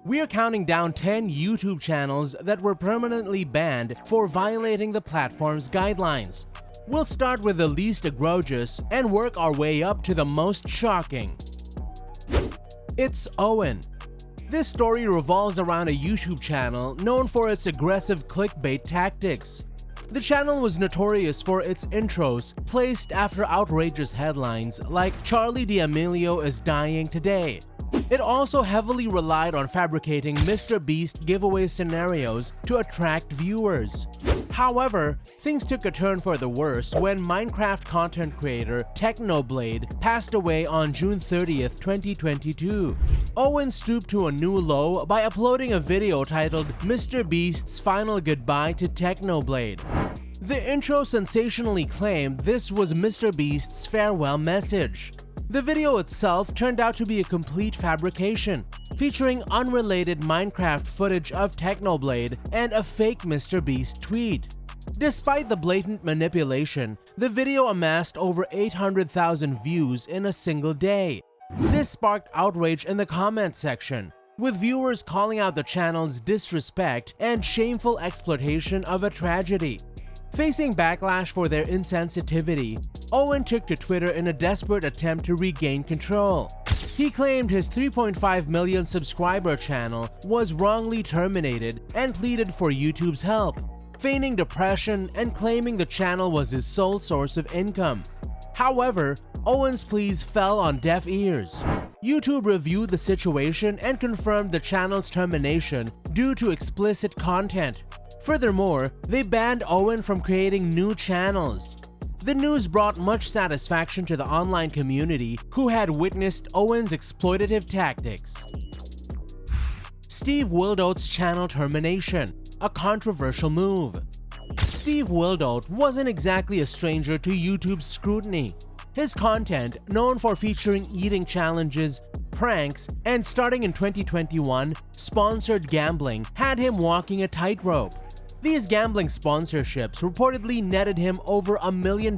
We're counting down 10 YouTube channels that were permanently banned for violating the platform's guidelines. We'll start with the least egregious and work our way up to the most shocking. It's Owen. This story revolves around a YouTube channel known for its aggressive clickbait tactics. The channel was notorious for its intros placed after outrageous headlines like "Charlie D'Amelio is dying today." It also heavily relied on fabricating Mr. Beast giveaway scenarios to attract viewers. However, things took a turn for the worse when Minecraft content creator Technoblade passed away on June 30th, 2022. Owen stooped to a new low by uploading a video titled "Mr. Beast's Final Goodbye to Technoblade." The intro sensationally claimed this was Mr. Beast's farewell message. The video itself turned out to be a complete fabrication, featuring unrelated Minecraft footage of Technoblade and a fake Mr. Beast tweet. Despite the blatant manipulation, the video amassed over 800,000 views in a single day. This sparked outrage in the comment section, with viewers calling out the channel's disrespect and shameful exploitation of a tragedy. Facing backlash for their insensitivity, Owen took to Twitter in a desperate attempt to regain control. He claimed his 3.5 million subscriber channel was wrongly terminated and pleaded for YouTube's help, feigning depression and claiming the channel was his sole source of income. However, Owen's pleas fell on deaf ears. YouTube reviewed the situation and confirmed the channel's termination due to explicit content. Furthermore, they banned Owen from creating new channels. The news brought much satisfaction to the online community who had witnessed Owen's exploitative tactics. SteveWo's channel termination, a controversial move. SteveWo wasn't exactly a stranger to YouTube's scrutiny. His content, known for featuring eating challenges, pranks, and starting in 2021, sponsored gambling, had him walking a tightrope. These gambling sponsorships reportedly netted him over $1 million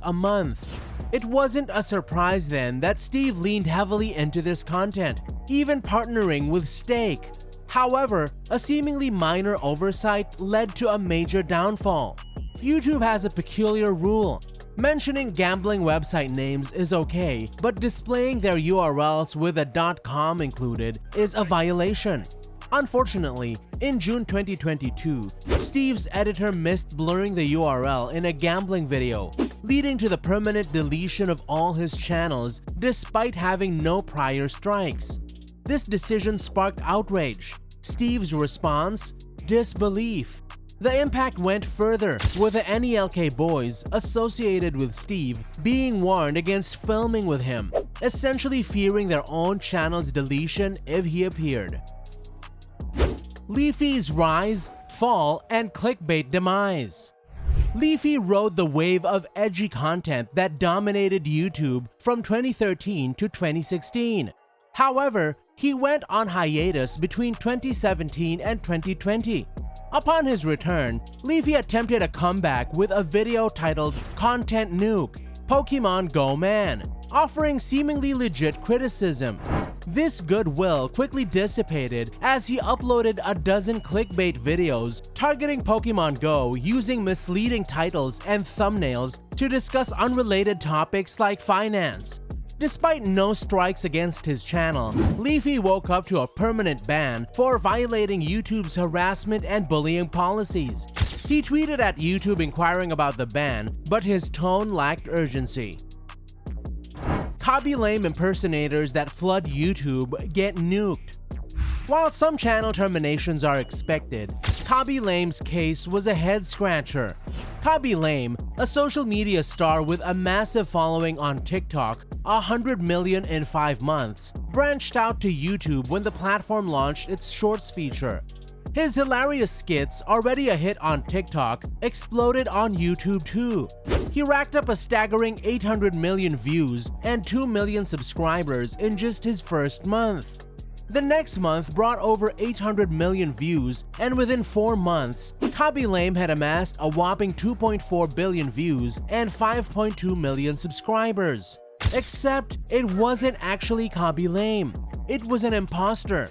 a month. It wasn't a surprise then that Steve leaned heavily into this content, even partnering with Stake. However, a seemingly minor oversight led to a major downfall. YouTube has a peculiar rule. Mentioning gambling website names is okay, but displaying their URLs with a .com included is a violation. Unfortunately, in June 2022, Steve's editor missed blurring the URL in a gambling video, leading to the permanent deletion of all his channels despite having no prior strikes. This decision sparked outrage. Steve's response? Disbelief. The impact went further, with the NELK boys associated with Steve being warned against filming with him, essentially fearing their own channel's deletion if he appeared. Leafy's rise, fall, and clickbait demise. Leafy rode the wave of edgy content that dominated YouTube from 2013 to 2016. However, he went on hiatus between 2017 and 2020. Upon his return, Leafy attempted a comeback with a video titled "Content Nuke, Pokemon Go Man," offering seemingly legit criticism. This goodwill quickly dissipated as he uploaded a dozen clickbait videos targeting Pokemon Go using misleading titles and thumbnails to discuss unrelated topics like finance. Despite no strikes against his channel, Leafy woke up to a permanent ban for violating YouTube's harassment and bullying policies. He tweeted at YouTube inquiring about the ban, but his tone lacked urgency. KabbyLam impersonators that flood YouTube get nuked. While some channel terminations are expected, KabbyLam's case was a head-scratcher. KabbyLam, a social media star with a massive following on TikTok, 100 million in 5 months, branched out to YouTube when the platform launched its Shorts feature. His hilarious skits, already a hit on TikTok, exploded on YouTube too. He racked up a staggering 800 million views and 2 million subscribers in just his first month. The next month brought over 800 million views, and within 4 months, KabbyLam had amassed a whopping 2.4 billion views and 5.2 million subscribers. Except it wasn't actually KabbyLam. It was an imposter.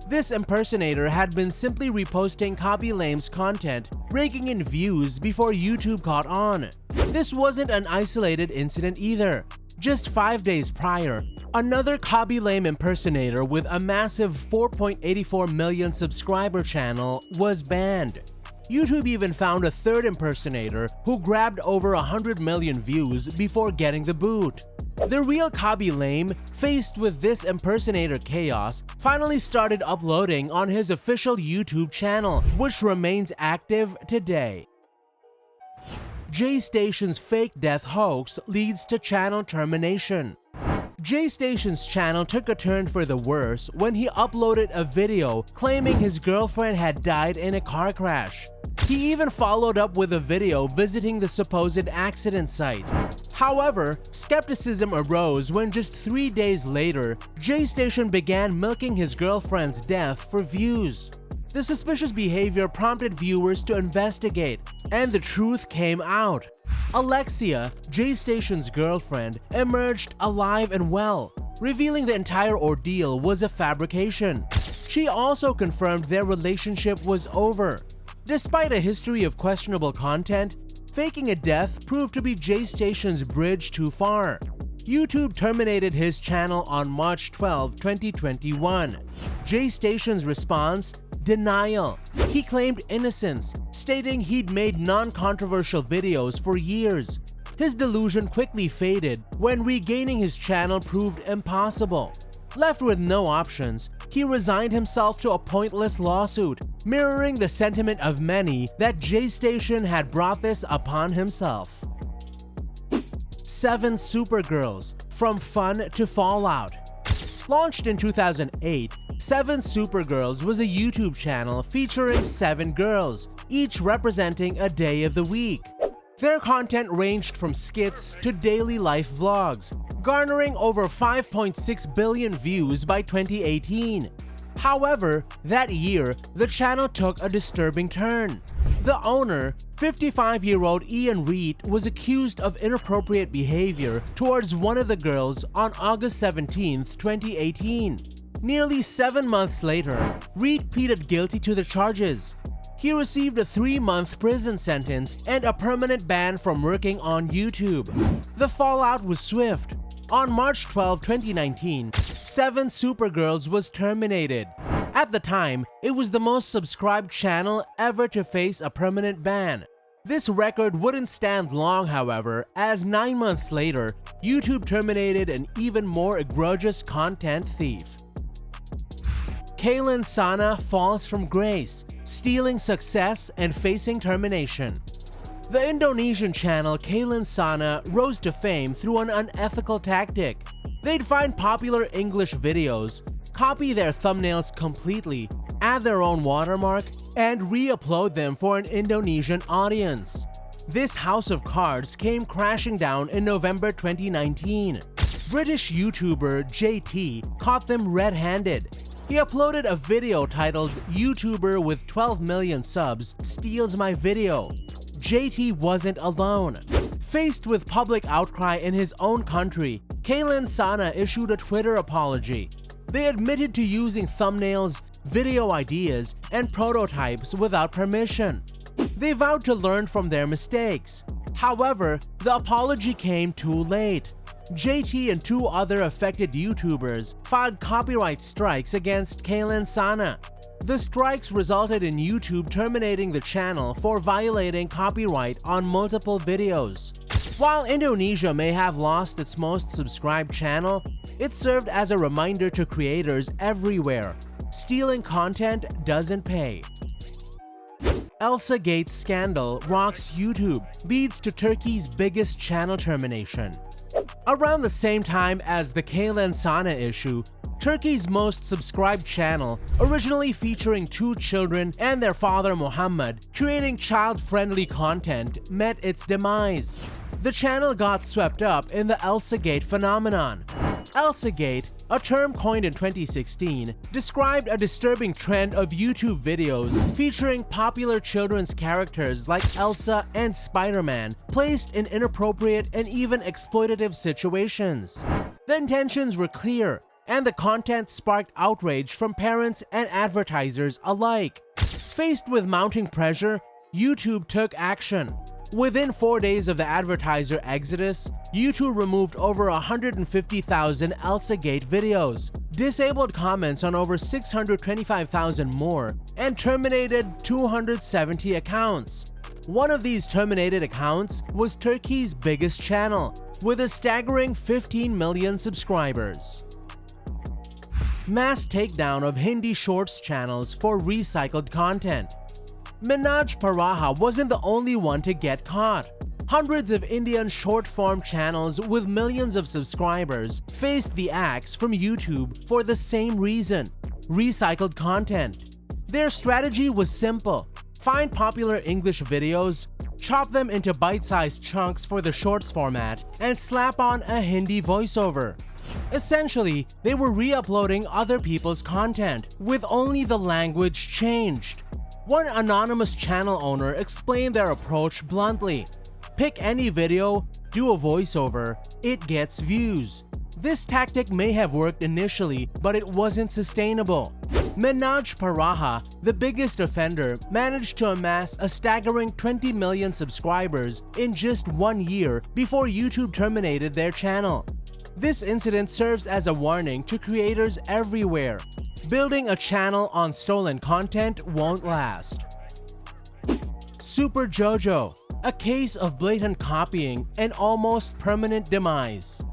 This impersonator had been simply reposting KabbyLam's content, raking in views before YouTube caught on. This wasn't an isolated incident either. Just 5 days prior, another KabbyLam impersonator with a massive 4.84 million subscriber channel was banned. YouTube even found a third impersonator who grabbed over 100 million views before getting the boot. The real KabbyLam, faced with this impersonator chaos, finally started uploading on his official YouTube channel, which remains active today. Jstation's fake death hoax leads to channel termination. Jstation's channel took a turn for the worse when he uploaded a video claiming his girlfriend had died in a car crash. He even followed up with a video visiting the supposed accident site. However, skepticism arose when just 3 days later, Jstation began milking his girlfriend's death for views. The suspicious behavior prompted viewers to investigate, and the truth came out. Alexia, Jstation's girlfriend, emerged alive and well, revealing the entire ordeal was a fabrication. She also confirmed their relationship was over. Despite a history of questionable content, faking a death proved to be Jstation's bridge too far. YouTube terminated his channel on March 12, 2021. Jstation's response? Denial. He claimed innocence, stating he'd made non-controversial videos for years. His delusion quickly faded when regaining his channel proved impossible. Left with no options, he resigned himself to a pointless lawsuit, mirroring the sentiment of many that Jstation had brought this upon himself. 7 Supergirls, From Fun to Fallout. Launched in 2008, 7 Supergirls was a YouTube channel featuring 7 girls, each representing a day of the week. Their content ranged from skits to daily life vlogs, garnering over 5.6 billion views by 2018. However, that year, the channel took a disturbing turn. The owner, 55-year-old Ian Reed, was accused of inappropriate behavior towards one of the girls on August 17, 2018. Nearly 7 months later, Reed pleaded guilty to the charges. He received a 3-month prison sentence and a permanent ban from working on YouTube. The fallout was swift. On March 12, 2019, 7 Supergirls was terminated. At the time, it was the most subscribed channel ever to face a permanent ban. This record wouldn't stand long, however, as 9 months later, YouTube terminated an even more egregious content thief. Kaylin Sana falls from grace, stealing success and facing termination. The Indonesian channel Kaylin Sana rose to fame through an unethical tactic. They'd find popular English videos, copy their thumbnails completely, add their own watermark, and re-upload them for an Indonesian audience. This house of cards came crashing down in November 2019. British YouTuber JT caught them red-handed. He uploaded a video titled "YouTuber with 12 million subs steals my video." JT wasn't alone. Faced with public outcry in his own country, Kaylin Sana issued a Twitter apology. They admitted to using thumbnails, video ideas, and prototypes without permission. They vowed to learn from their mistakes. However, the apology came too late. JT and 2 other affected YouTubers filed copyright strikes against Kaylin Sana. The strikes resulted in YouTube terminating the channel for violating copyright on multiple videos. While Indonesia may have lost its most subscribed channel, it served as a reminder to creators everywhere: stealing content doesn't pay. Elsagate scandal rocks YouTube, leads to Turkey's biggest channel termination. Around the same time as the Kaylin Sana issue, Turkey's most subscribed channel, originally featuring 2 children and their father Muhammad, creating child-friendly content, met its demise. The channel got swept up in the Elsagate phenomenon. Elsagate, a term coined in 2016, described a disturbing trend of YouTube videos featuring popular children's characters like Elsa and Spider-Man placed in inappropriate and even exploitative situations. The intentions were clear: and the content sparked outrage from parents and advertisers alike. Faced with mounting pressure, YouTube took action. Within 4 days of the advertiser exodus, YouTube removed over 150,000 Elsagate videos, disabled comments on over 625,000 more, and terminated 270 accounts. One of these terminated accounts was Turkey's biggest channel, with a staggering 15 million subscribers. Mass takedown of Hindi Shorts channels for recycled content. Minaj Paraha wasn't the only one to get caught. Hundreds of Indian short-form channels with millions of subscribers faced the axe from YouTube for the same reason: recycled content. Their strategy was simple: find popular English videos, chop them into bite-sized chunks for the shorts format, and slap on a Hindi voiceover. Essentially, they were re-uploading other people's content, with only the language changed. One anonymous channel owner explained their approach bluntly: pick any video, do a voiceover, it gets views. This tactic may have worked initially, but it wasn't sustainable. Minaj Paraha, the biggest offender, managed to amass a staggering 20 million subscribers in just 1 year before YouTube terminated their channel. This incident serves as a warning to creators everywhere. Building a channel on stolen content won't last. Super JoJo, a case of blatant copying and almost permanent demise.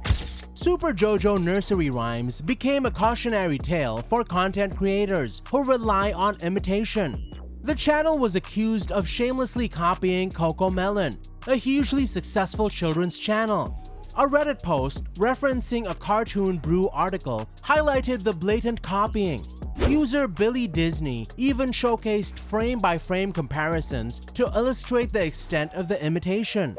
Super JoJo nursery rhymes became a cautionary tale for content creators who rely on imitation. The channel was accused of shamelessly copying CoComelon, a hugely successful children's channel. A Reddit post referencing a Cartoon Brew article highlighted the blatant copying. User Billy Disney even showcased frame-by-frame comparisons to illustrate the extent of the imitation.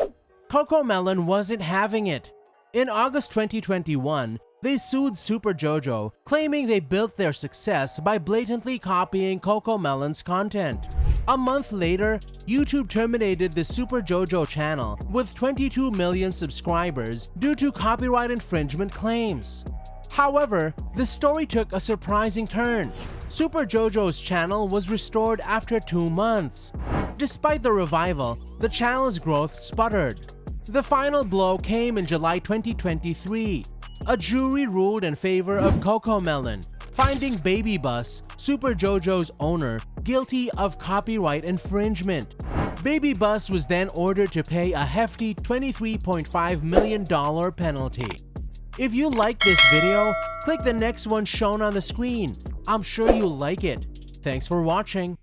CoComelon wasn't having it. In August 2021, they sued Super JoJo, claiming they built their success by blatantly copying CoComelon's content. A month later, YouTube terminated the Super JoJo channel with 22 million subscribers due to copyright infringement claims. However, the story took a surprising turn. Super JoJo's channel was restored after 2 months. Despite the revival, the channel's growth sputtered. The final blow came in July 2023. A jury ruled in favor of CoComelon, finding Baby Bus, Super JoJo's owner, guilty of copyright infringement. Baby Bus was then ordered to pay a hefty $23.5 million penalty. If you like this video, click the next one shown on the screen. I'm sure you'll like it. Thanks for watching.